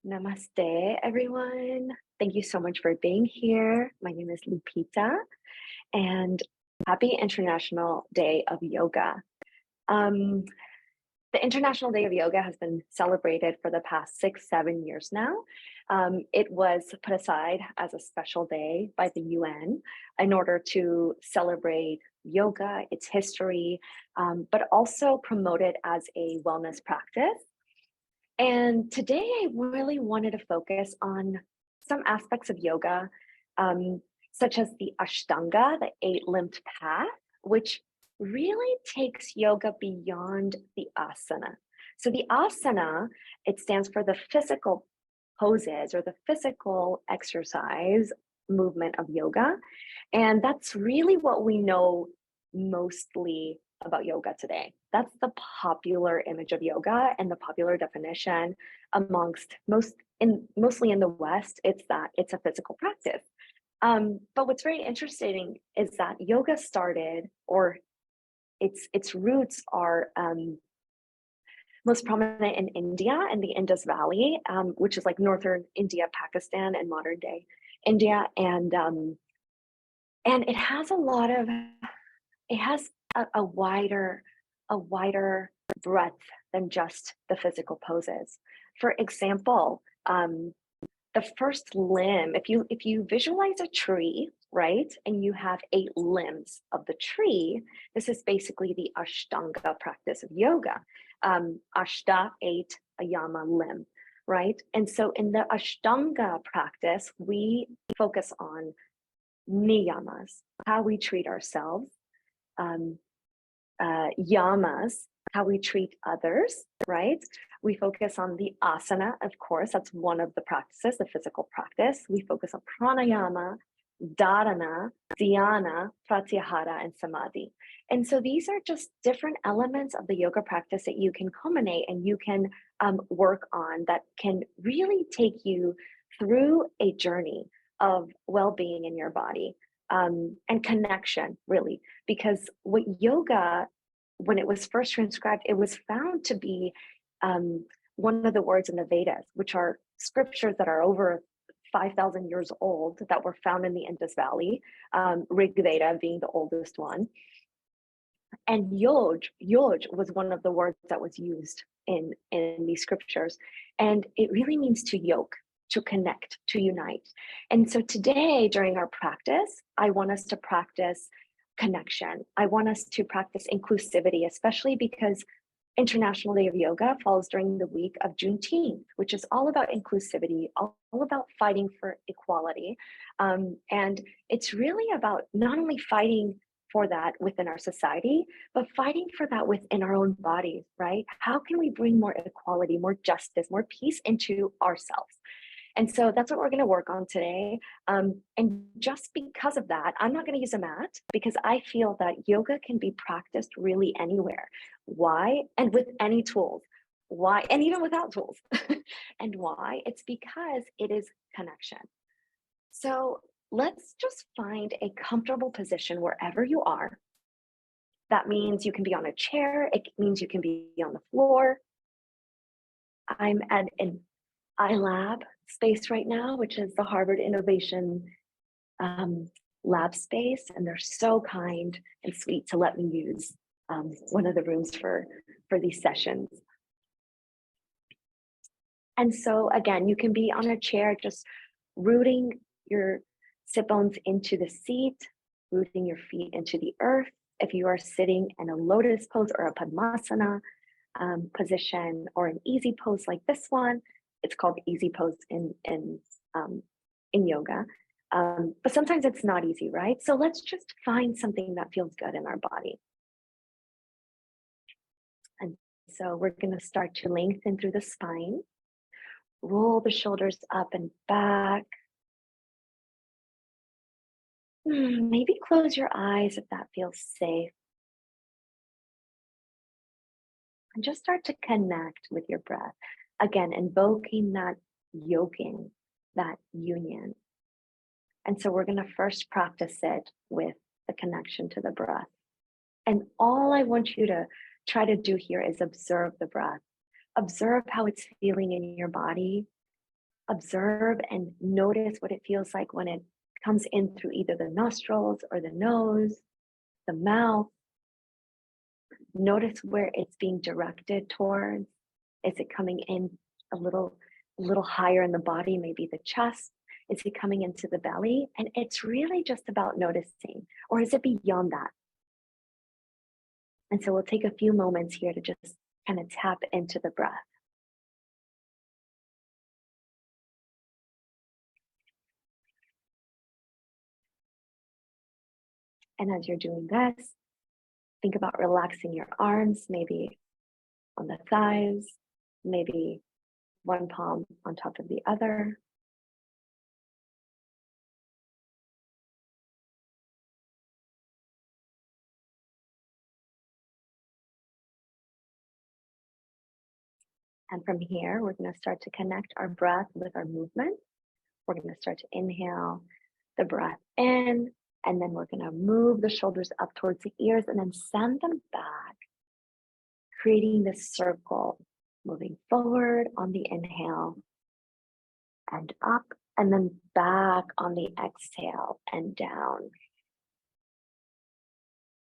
Namaste, everyone. Thank you so much for being here. My name is Lupita, and happy International Day of Yoga. Um, the International Day of Yoga has been celebrated for the past 6, 7 years now. It was put aside as a special day by the UN in order to celebrate yoga, its history, but also promote it as a wellness practice. And today I really wanted to focus on some aspects of yoga, um, such as the Ashtanga, the eight-limbed path, which really takes yoga beyond the asana. So the asana, it stands for the physical poses or the physical exercise movement of yoga. And that's really what we know mostly about yoga today. That's the popular image of yoga and the popular definition amongst mostly in the West. It's that it's a physical practice. But what's very interesting is that yoga started, or its roots are most prominent in India and the Indus Valley, which is like northern India, Pakistan, and modern day India, and it has a lot of it has a wider breadth than just the physical poses. For example, the first limb, if you visualize a tree, right, and you have 8 limbs of the tree, this is basically the Ashtanga practice of yoga. Ashta, 8, ayama, limb, right? And so in the Ashtanga practice, we focus on niyamas, how we treat ourselves, um, yamas, how we treat others, right? We focus on the asana, of course, that's one of the practices, the physical practice. We focus on pranayama, dharana, dhyana, pratyahara, and samadhi. And so these are just different elements of the yoga practice that you can culminate and you can work on that can really take you through a journey of well-being in your body, and connection, really. Because what yoga, when it was first transcribed, it was found to be one of the words in the Vedas, which are scriptures that are over 5,000 years old that were found in the Indus Valley, Rig Veda being the oldest one. And yoj was one of the words that was used in these scriptures. And it really means to yoke, to connect, to unite. And so today, during our practice, I want us to practice connection. I want us to practice inclusivity, especially because International Day of Yoga falls during the week of Juneteenth, which is all about inclusivity, all about fighting for equality. And it's really about not only fighting for that within our society, but fighting for that within our own bodies, right? How can we bring more equality, more justice, more peace into ourselves? And so that's what we're going to work on today. And just because of that, I'm not going to use a mat because I feel that yoga can be practiced really anywhere. Why? And with any tools. Why? And even without tools. And why? It's because it is connection. So let's just find a comfortable position wherever you are. That means you can be on a chair. It means you can be on the floor. I'm at an iLab space right now, which is the Harvard Innovation lab space. And they're so kind and sweet to let me use one of the rooms for these sessions. And so again, you can be on a chair, just rooting your sit bones into the seat, rooting your feet into the earth. If you are sitting in a lotus pose or a padmasana position or an easy pose like this one, it's called easy pose in yoga. But sometimes it's not easy, right? So let's just find something that feels good in our body. And so we're going to start to lengthen through the spine, roll the shoulders up and back. Maybe close your eyes if that feels safe. And just start to connect with your breath. Again, invoking that yoking, that union. And so we're going to first practice it with the connection to the breath. And all I want you to try to do here is observe the breath. Observe how it's feeling in your body. Observe and notice what it feels like when it comes in through either the nostrils or the nose, the mouth. Notice where it's being directed towards. Is it coming in a little higher in the body, maybe the chest? Is it coming into the belly? And it's really just about noticing, or is it beyond that? And so we'll take a few moments here to just kind of tap into the breath. And as you're doing this, think about relaxing your arms, maybe on the thighs, maybe one palm on top of the other. And from here, we're going to start to connect our breath with our movement. We're going to start to inhale the breath in, and then we're going to move the shoulders up towards the ears and then send them back, creating this circle, moving forward on the inhale and up, and then back on the exhale and down.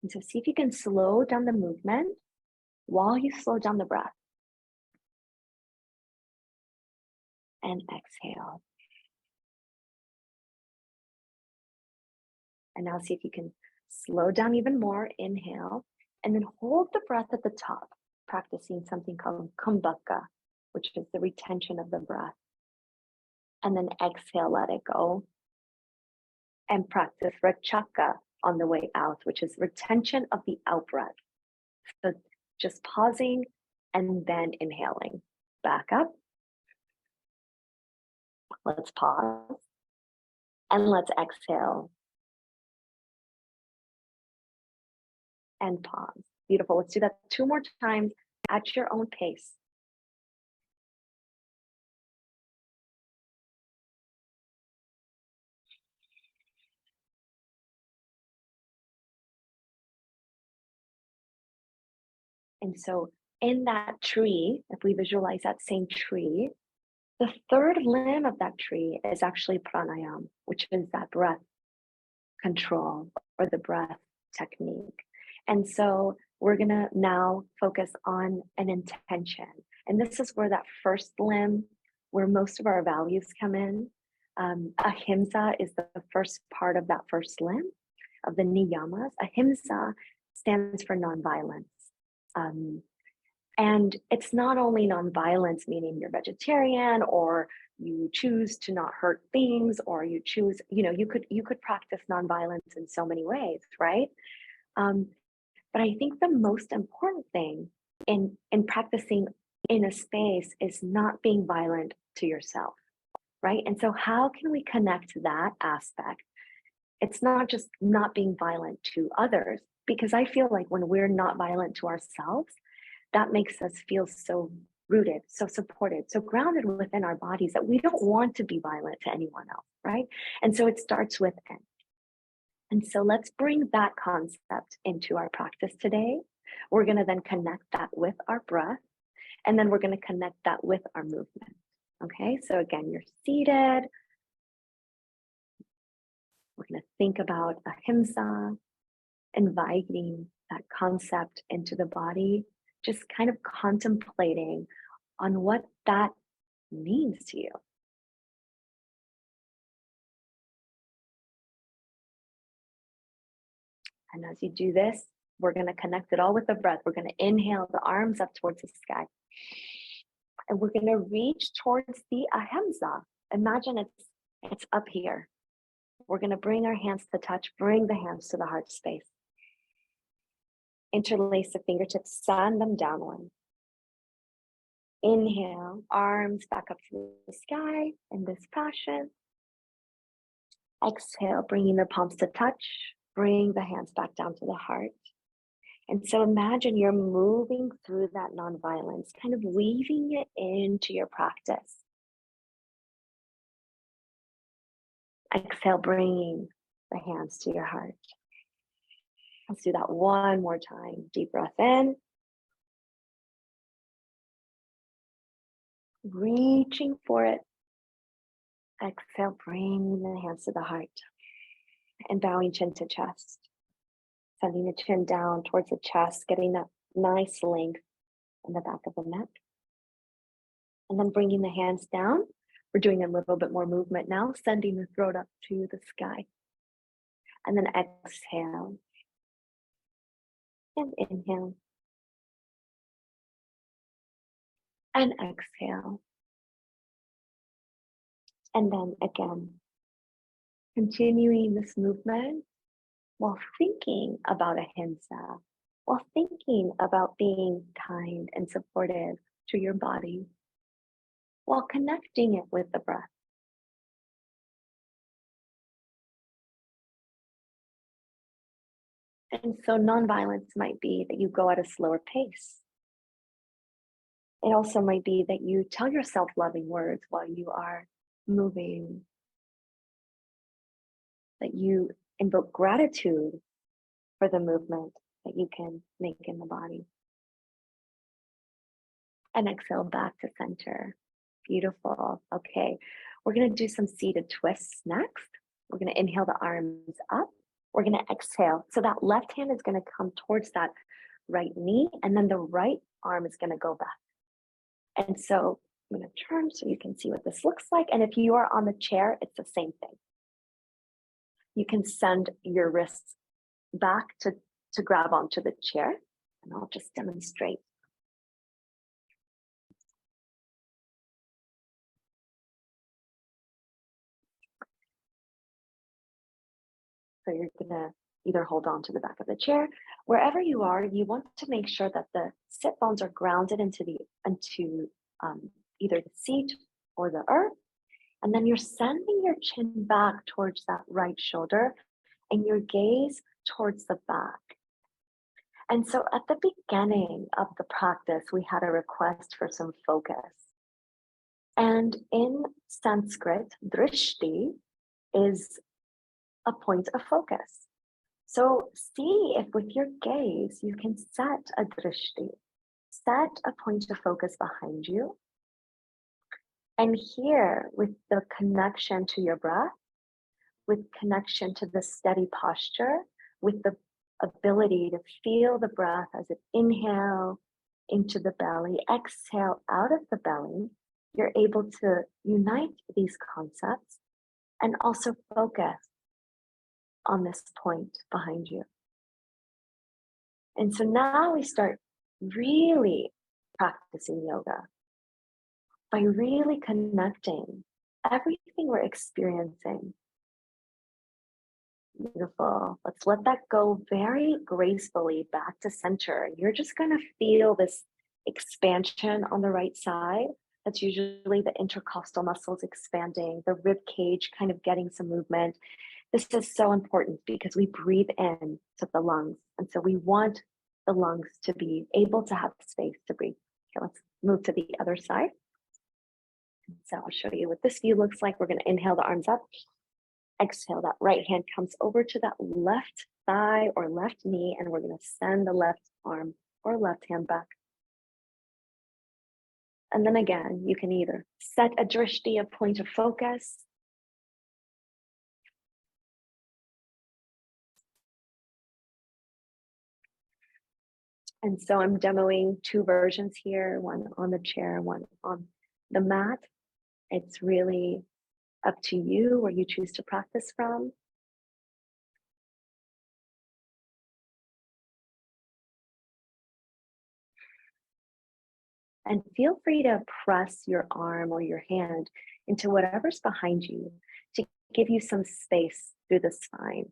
And so see if you can slow down the movement while you slow down the breath. And exhale. And now see if you can slow down even more. Inhale, and then hold the breath at the top, practicing something called kumbhaka, which is the retention of the breath. And then exhale, let it go. And practice rachaka on the way out, which is retention of the out breath. So just pausing and then inhaling. Back up. Let's pause. And let's exhale. And pause. Beautiful. Let's do that 2 more times at your own pace. And so in that tree, if we visualize that same tree, the third limb of that tree is actually pranayam, which is that breath control or the breath technique. And so we're going to now focus on an intention. And this is where that first limb, where most of our values come in. Ahimsa is the first part of that first limb of the niyamas. Ahimsa stands for nonviolence. And it's not only nonviolence, meaning you're vegetarian or you choose to not hurt things, or you choose, you could practice nonviolence in so many ways, right? But I think the most important thing in practicing in a space is not being violent to yourself, right? And so how can we connect that aspect? It's not just not being violent to others, because I feel like when we're not violent to ourselves, that makes us feel so rooted, so supported, so grounded within our bodies that we don't want to be violent to anyone else, right? And so it starts within. And so let's bring that concept into our practice today. We're going to then connect that with our breath, and then we're going to connect that with our movement. Okay, so again, you're seated. We're going to think about ahimsa, inviting that concept into the body, just kind of contemplating on what that means to you. And as you do this, we're going to connect it all with the breath. We're going to inhale the arms up towards the sky. And we're going to reach towards the ahimsa. Imagine it's up here. We're going to bring our hands to touch, bring the hands to the heart space. Interlace the fingertips, send them downward. Inhale, arms back up to the sky in this fashion. Exhale, bringing the palms to touch, bring the hands back down to the heart. And so imagine you're moving through that nonviolence, kind of weaving it into your practice. Exhale, bringing the hands to your heart. Let's do that one more time. Deep breath in. Reaching for it. Exhale, bring the hands to the heart and bowing chin to chest. Sending the chin down towards the chest, getting that nice length in the back of the neck. And then bringing the hands down. We're doing a little bit more movement now, sending the throat up to the sky. And then exhale. And inhale. And exhale. And then again, continuing this movement while thinking about ahimsa, while thinking about being kind and supportive to your body, while connecting it with the breath. And so nonviolence might be that you go at a slower pace. It also might be that you tell yourself loving words while you are moving, that you invoke gratitude for the movement that you can make in the body. And exhale back to center. Beautiful. Okay, we're going to do some seated twists next. We're going to inhale the arms up. We're going to exhale. So that left hand is going to come towards that right knee, and then the right arm is going to go back. And so I'm going to turn so you can see what this looks like. And if you are on the chair, it's the same thing. You can send your wrists back to grab onto the chair, and I'll just demonstrate. So you're gonna either hold on to the back of the chair. Wherever you are, you want to make sure that the sit bones are grounded into either the seat or the earth. And then you're sending your chin back towards that right shoulder and your gaze towards the back. And so at the beginning of the practice, we had a request for some focus. And in Sanskrit, drishti is a point of focus. So see if with your gaze, you can set a drishti, set a point of focus behind you. And here, with the connection to your breath, with connection to the steady posture, with the ability to feel the breath as it inhale into the belly, exhale out of the belly, you're able to unite these concepts and also focus on this point behind you. And so now we start really practicing yoga by really connecting everything we're experiencing. Beautiful. Let's let that go very gracefully back to center. You're just going to feel this expansion on the right side. That's usually the intercostal muscles expanding, the rib cage kind of getting some movement. This is so important because we breathe in to the lungs. And so we want the lungs to be able to have space to breathe. Okay, let's move to the other side. So I'll show you what this view looks like. We're going to inhale the arms up. Exhale, that right hand comes over to that left thigh or left knee, and we're going to send the left arm or left hand back. And then again, you can either set a drishti, a point of focus, and so I'm demoing two versions here, one on the chair, one on the mat. It's really up to you where you choose to practice from. And feel free to press your arm or your hand into whatever's behind you to give you some space through the spine.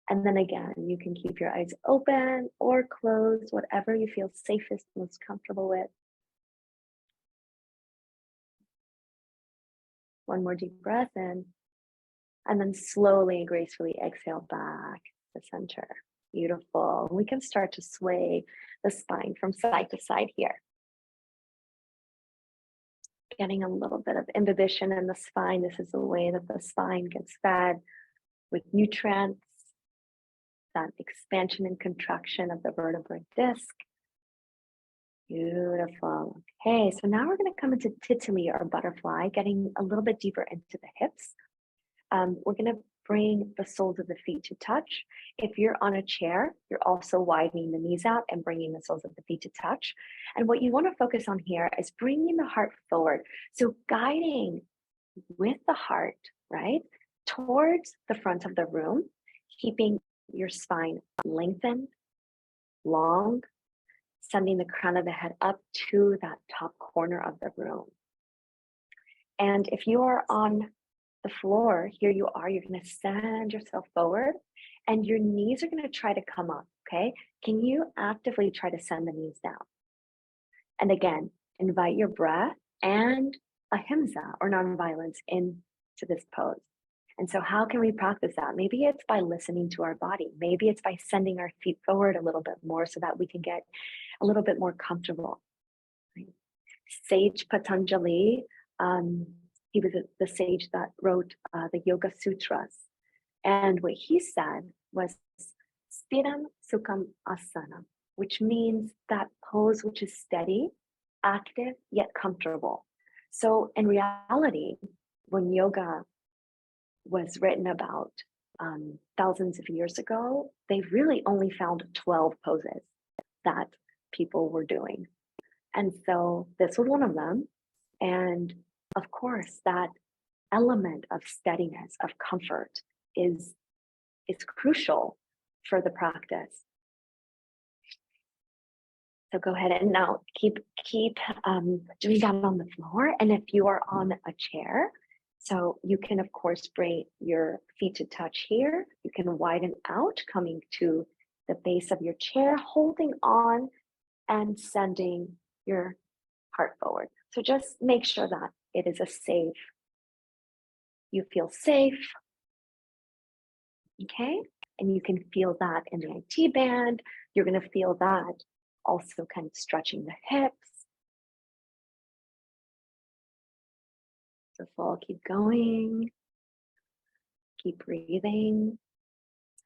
And then again, you can keep your eyes open or closed, whatever you feel safest, most comfortable with. One more deep breath in, and then slowly and gracefully exhale back to center. Beautiful. We can start to sway the spine from side to side here. Getting a little bit of imbibition in the spine. This is the way that the spine gets fed with nutrients, that expansion and contraction of the vertebrate disc. Beautiful. Okay, so now we're going to come into titili or butterfly, getting a little bit deeper into the hips. We're going to bring the soles of the feet to touch. If you're on a chair, you're also widening the knees out and bringing the soles of the feet to touch. And what you want to focus on here is bringing the heart forward. So guiding with the heart, right, towards the front of the room, keeping your spine lengthened, long, sending the crown of the head up to that top corner of the room. And if you are on the floor, here you are, you're going to send yourself forward and your knees are going to try to come up, okay? Can you actively try to send the knees down? And again, invite your breath and ahimsa or nonviolence into this pose. And so how can we practice that? Maybe it's by listening to our body. Maybe it's by sending our feet forward a little bit more so that we can get a little bit more comfortable. Right? Sage Patanjali, he was the sage that wrote the Yoga Sutras. And what he said was Sthiram Sukham Asana, which means that pose which is steady, active, yet comfortable. So in reality, when yoga was written about thousands of years ago, they really only found 12 poses that people were doing. And so this was one of them. And of course, that element of steadiness, of comfort is crucial for the practice. So go ahead and now keep doing that on the floor. And if you are on a chair, so you can of course bring your feet to touch here. You can widen out, coming to the base of your chair, holding on and sending your heart forward. So just make sure that it is a safe, you feel safe, okay? And you can feel that in the IT band. You're gonna feel that also kind of stretching the hips. Beautiful, keep going, keep breathing.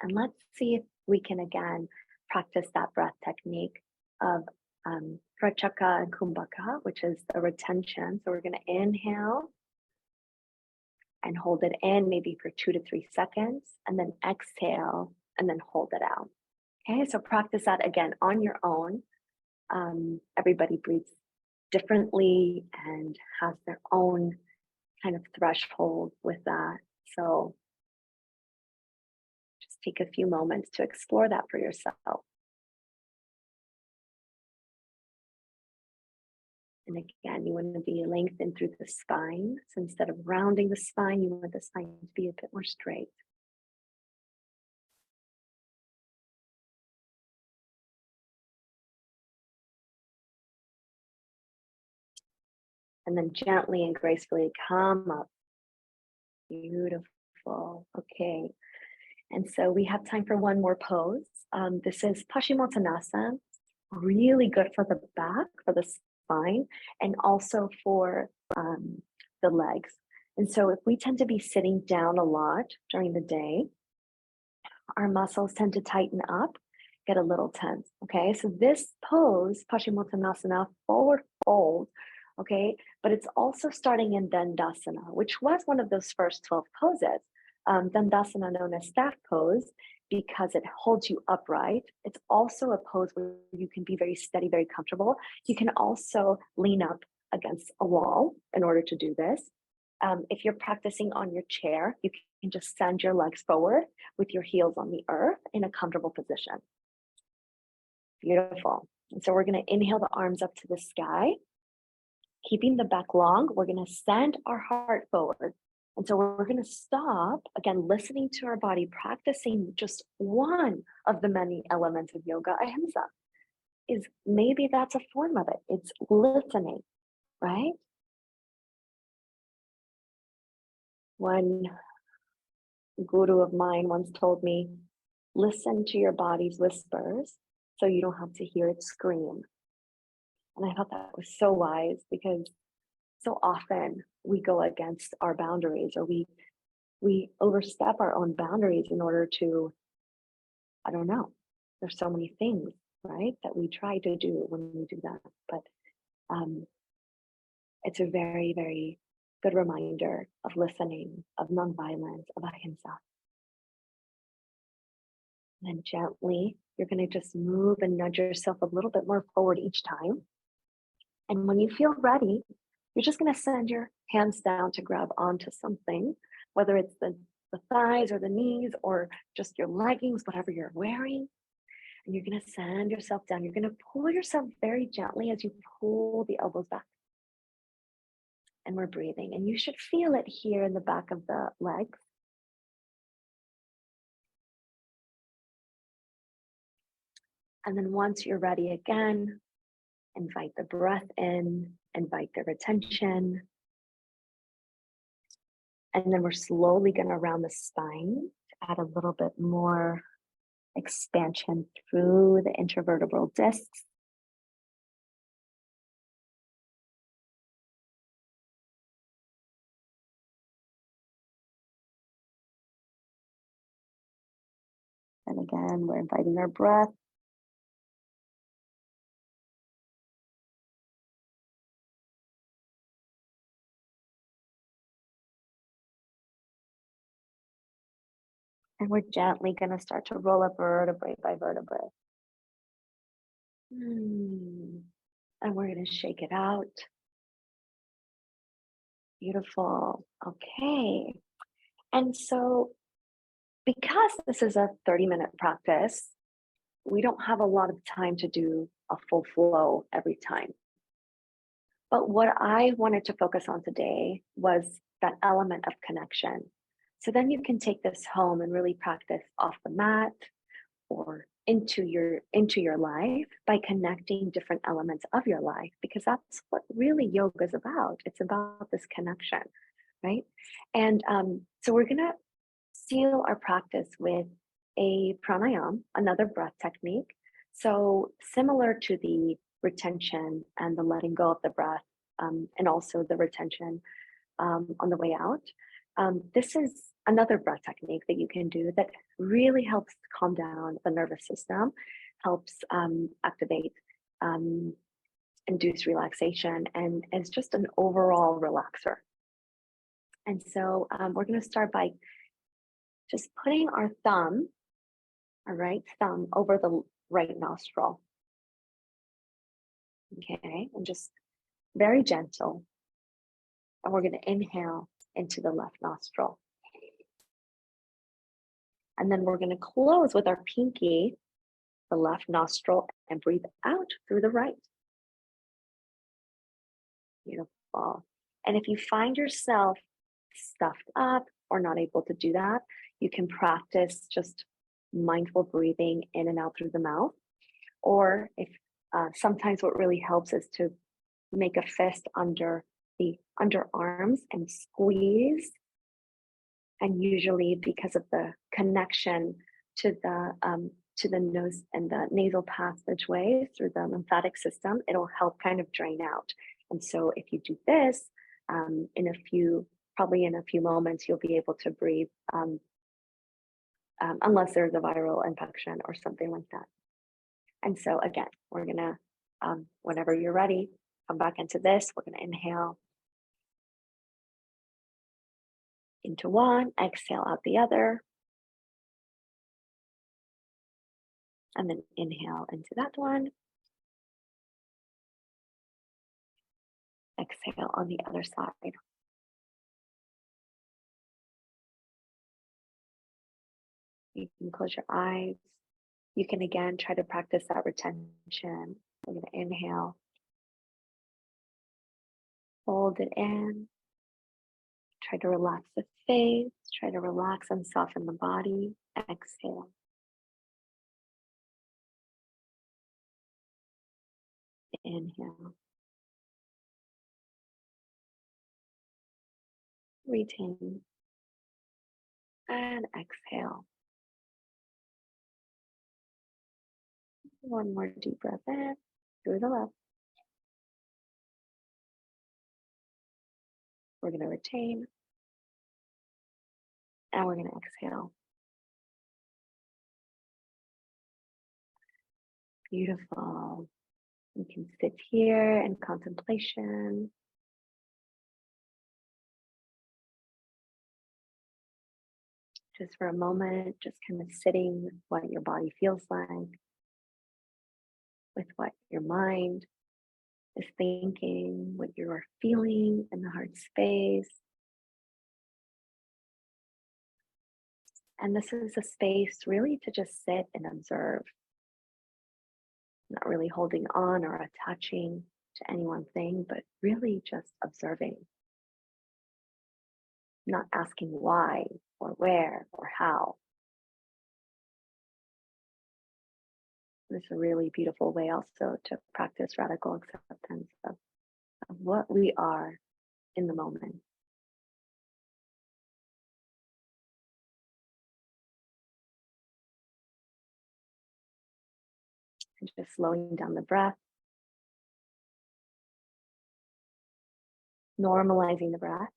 And let's see if we can again practice that breath technique of Prachaka and Kumbhaka, which is the retention. So we're gonna inhale and hold it in maybe for 2 to 3 seconds, and then exhale and then hold it out. Okay, so practice that again on your own. Everybody breathes differently and has their own kind of threshold with that. So just take a few moments to explore that for yourself. And again, you want to be lengthened through the spine. So instead of rounding the spine, you want the spine to be a bit more straight. And then gently and gracefully come up. Beautiful. Okay. And so we have time for one more pose. This is Paschimottanasana, really good for the back, for the spine, and also for the legs. And so if we tend to be sitting down a lot during the day, our muscles tend to tighten up, get a little tense, okay? So this pose, Paschimottanasana, forward fold, okay? But it's also starting in Dandasana, which was one of those first 12 poses. Dandasana known as staff pose because it holds you upright. It's also a pose where you can be very steady, very comfortable. You can also lean up against a wall in order to do this. If you're practicing on your chair, you can just send your legs forward with your heels on the earth in a comfortable position. Beautiful. And so we're going to inhale the arms up to the sky. Keeping the back long, we're going to send our heart forward. And so we're going to stop, again, listening to our body, practicing just one of the many elements of yoga, ahimsa. Is maybe that's a form of it. It's listening, right? One guru of mine once told me, listen to your body's whispers so you don't have to hear it scream. And I thought that was so wise because so often we go against our boundaries, or we overstep our own boundaries in order to, I don't know, there's so many things right? That we try to do when we do that. But um, it's a very, very good reminder of listening, of nonviolence, of ahimsa. And then gently, you're going to just move and nudge yourself a little bit more forward each time. And when you feel ready, you're just going to send your hands down to grab onto something, whether it's the thighs or the knees or just your leggings, whatever you're wearing. And you're going to send yourself down. You're going to pull yourself very gently as you pull the elbows back. And we're breathing. And you should feel it here in the back of the legs. And then once you're ready again, invite the breath in, invite the retention. And then we're slowly going to round the spine to add a little bit more expansion through the intervertebral discs. And again, we're inviting our breath. And we're gently going to start to roll up vertebrae by vertebrae. And we're going to shake it out. Beautiful. Okay. And so, because this is a 30-minute practice, we don't have a lot of time to do a full flow every time. But what I wanted to focus on today was that element of connection. So then you can take this home and really practice off the mat or into your life by connecting different elements of your life, because that's what really yoga is about. It's about this connection, right? And so we're gonna seal our practice with a pranayam, another breath technique. So similar to the retention and the letting go of the breath, and also the retention on the way out. This is another breath technique that you can do that really helps calm down the nervous system, helps activate, induce relaxation, and is just an overall relaxer. And so we're going to start by just putting our right thumb over the right nostril. Okay, and just very gentle. And we're going to inhale into the left nostril. And then we're going to close with our pinky, the left nostril, and breathe out through the right. Beautiful. And if you find yourself stuffed up or not able to do that, you can practice just mindful breathing in and out through the mouth. Or if sometimes what really helps is to make a fist under the underarms and squeeze. And usually, because of the connection to the nose and the nasal passageway through the lymphatic system, it'll help kind of drain out. And so if you do this, probably in a few moments, you'll be able to breathe, unless there's a viral infection or something like that. And so again, we're gonna, whenever you're ready, come back into this. We're gonna inhale into one, exhale out the other, and then inhale into that one. Exhale on the other side. You can close your eyes. You can again try to practice that retention. We're going to inhale, hold it in, try to relax the face, try to relax and soften the body. Exhale. Inhale. Retain. And exhale. One more deep breath in through the left. We're going to retain. And we're going to exhale. Beautiful. You can sit here in contemplation. Just for a moment, just kind of sitting with what your body feels like, with what your mind is thinking, what you are feeling in the heart space. And this is a space really to just sit and observe, not really holding on or attaching to any one thing, but really just observing, not asking why or where or how. It's a really beautiful way also to practice radical acceptance of what we are in the moment. And just slowing down the breath, normalizing the breath.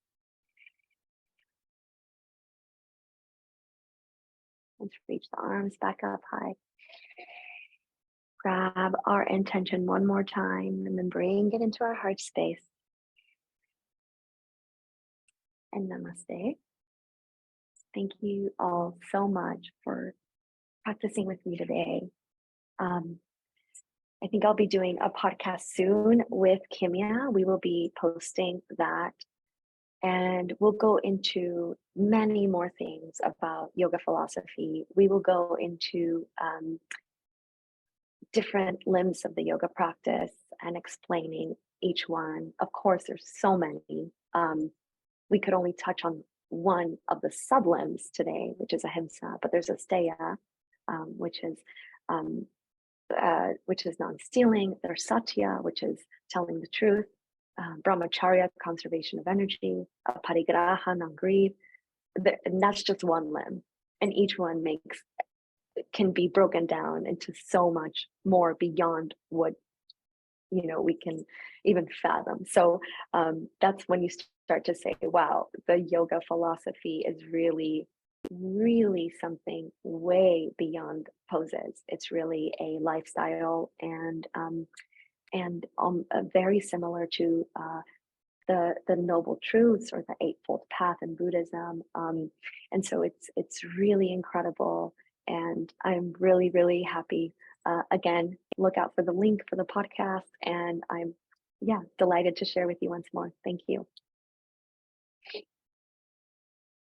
Let's reach the arms back up high. Grab our intention one more time and then bring it into our heart space. And namaste. Thank you all so much for practicing with me today. I think I'll be doing a podcast soon with Kimya. We will be posting that, and we'll go into many more things about yoga philosophy. We will go into different limbs of the yoga practice and explaining each one. Of course, there's so many. We could only touch on one of the sublimbs today, which is ahimsa, but there's asteya, which is non-stealing. There's satya, which is telling the truth. Brahmacharya, conservation of energy. Parigraha, non-greed. And that's just one limb, and each one can be broken down into so much more beyond what we can even fathom. So that's when you start to say, wow, the yoga philosophy is really something way beyond poses. It's really a lifestyle, and very similar to the noble truths or the eightfold path in Buddhism. And so it's really incredible, and I'm really happy. Again, look out for the link for the podcast, and I'm delighted to share with you once more. Thank you.